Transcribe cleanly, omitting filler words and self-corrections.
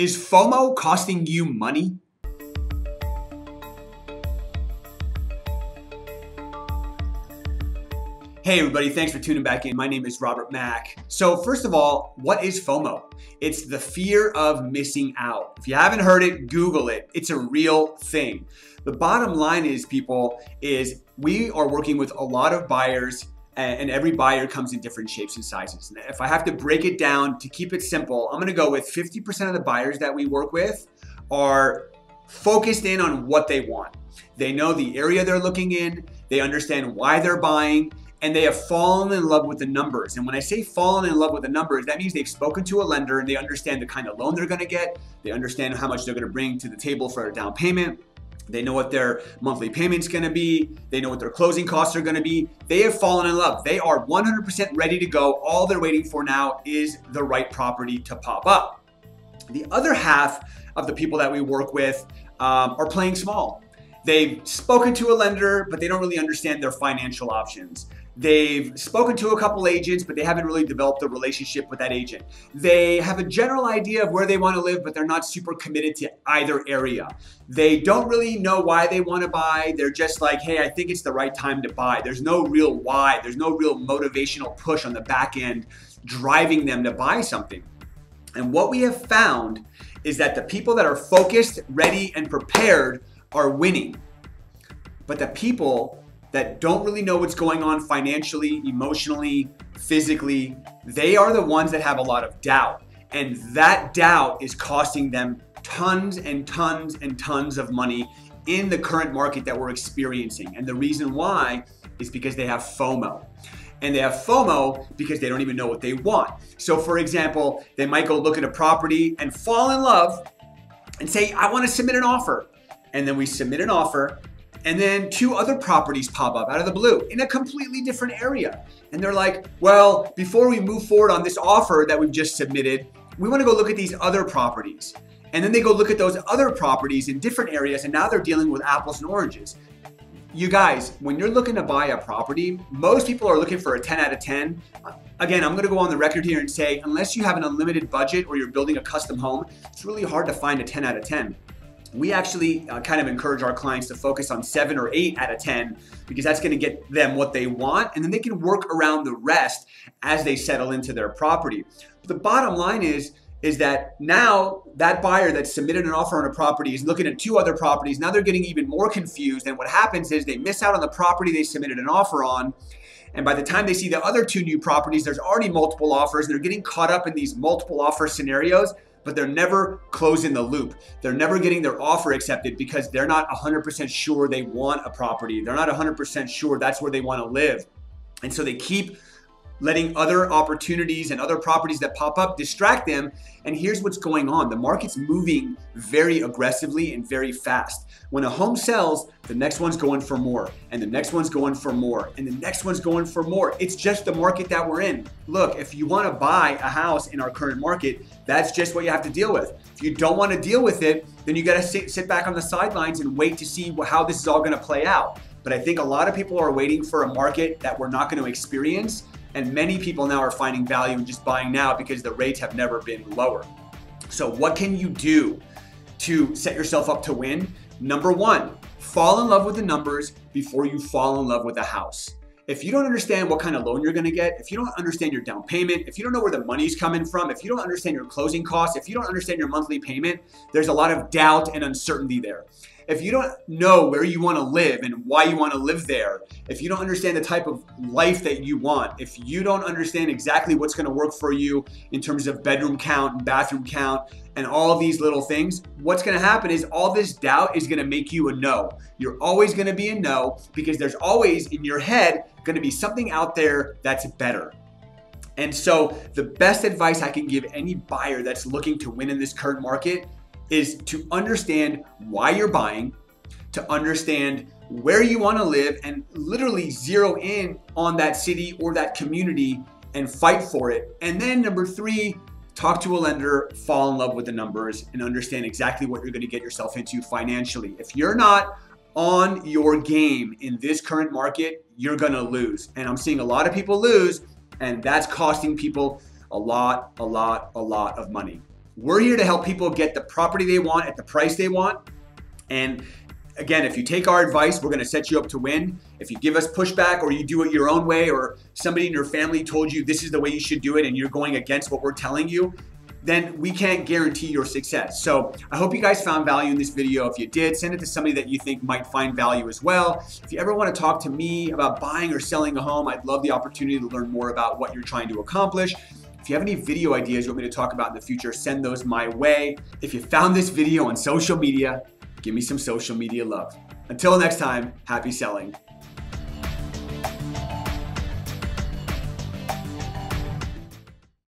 Is FOMO costing you money? Hey everybody, thanks for tuning back in. My name is Robert Mack. So first of all, what is FOMO? It's the fear of missing out. If you haven't heard it, Google it. It's a real thing. The bottom line is, people, is we are working with a lot of buyers, and every buyer comes in different shapes and sizes. And if I have to break it down to keep it simple, I'm gonna go with 50% of the buyers that we work with are focused in on what they want. They know the area they're looking in, they understand why they're buying, and they have fallen in love with the numbers. And when I say fallen in love with the numbers, that means they've spoken to a lender and they understand the kind of loan they're gonna get, they understand how much they're gonna bring to the table for a down payment, they know what their monthly payment's gonna be, they know what their closing costs are gonna be. They have fallen in love. They are 100% ready to go. All they're waiting for now is the right property to pop up. The other half of the people that we work with are playing small. They've spoken to a lender, but they don't really understand their financial options. They've spoken to a couple agents, but they haven't really developed a relationship with that agent. They have a general idea of where they want to live, but they're not super committed to either area. They don't really know why they want to buy. They're just like, hey, I think it's the right time to buy. There's no real why. There's no real motivational push on the back end driving them to buy something. And what we have found is that the people that are focused, ready, and prepared are winning. But the people that don't really know what's going on financially, emotionally, physically, they are the ones that have a lot of doubt. And that doubt is costing them tons and tons and tons of money in the current market that we're experiencing. And the reason why is because they have FOMO. And they have FOMO because they don't even know what they want. So for example, they might go look at a property and fall in love and say, I want to submit an offer. And then we submit an offer, and then two other properties pop up out of the blue in a completely different area. And they're like, well, before we move forward on this offer that we've just submitted, we want to go look at these other properties. And then they go look at those other properties in different areas, and now they're dealing with apples and oranges. You guys, when you're looking to buy a property, most people are looking for a 10 out of 10. Again, I'm gonna go on the record here and say, unless you have an unlimited budget or you're building a custom home, it's really hard to find a 10 out of 10. We actually kind of encourage our clients to focus on 7 or 8 out of 10 because that's going to get them what they want, and then they can work around the rest as they settle into their property. But the bottom line is that now that buyer that submitted an offer on a property is looking at 2 other properties. Now they're getting even more confused, and what happens is they miss out on the property they submitted an offer on, and by the time they see the other 2 new properties, there's already multiple offers, and they're getting caught up in these multiple offer scenarios, but they're never closing the loop. They're never getting their offer accepted because they're not 100% sure they want a property. They're not 100% sure that's where they want to live. And so they keep letting other opportunities and other properties that pop up distract them. And here's what's going on. The market's moving very aggressively and very fast. When a home sells, the next one's going for more, and the next one's going for more, and the next one's going for more. It's just the market that we're in. Look, if you want to buy a house in our current market, that's just what you have to deal with. If you don't want to deal with it, then you got to sit back on the sidelines and wait to see how this is all going to play out. But I think a lot of people are waiting for a market that we're not going to experience. And many people now are finding value in just buying now because the rates have never been lower. So what can you do to set yourself up to win? Number 1, fall in love with the numbers before you fall in love with the house. If you don't understand what kind of loan you're gonna get, if you don't understand your down payment, if you don't know where the money's coming from, if you don't understand your closing costs, if you don't understand your monthly payment, there's a lot of doubt and uncertainty there. If you don't know where you want to live and why you want to live there, if you don't understand the type of life that you want, if you don't understand exactly what's going to work for you in terms of bedroom count and bathroom count and all of these little things, what's going to happen is all this doubt is going to make you a no. You're always going to be a no because there's always in your head going to be something out there that's better. And so the best advice I can give any buyer that's looking to win in this current market is to understand why you're buying, to understand where you want to live, and literally zero in on that city or that community and fight for it. And then number 3, talk to a lender, fall in love with the numbers, and understand exactly what you're going to get yourself into financially. If you're not on your game in this current market, you're going to lose. And I'm seeing a lot of people lose, and that's costing people a lot of money. We're here to help people get the property they want at the price they want. And again, if you take our advice, we're going to set you up to win. If you give us pushback or you do it your own way, or somebody in your family told you this is the way you should do it and you're going against what we're telling you, then we can't guarantee your success. So I hope you guys found value in this video. If you did, send it to somebody that you think might find value as well. If you ever want to talk to me about buying or selling a home, I'd love the opportunity to learn more about what you're trying to accomplish. If you have any video ideas you want me to talk about in the future, send those my way. If you found this video on social media, give me some social media love. Until next time, happy selling.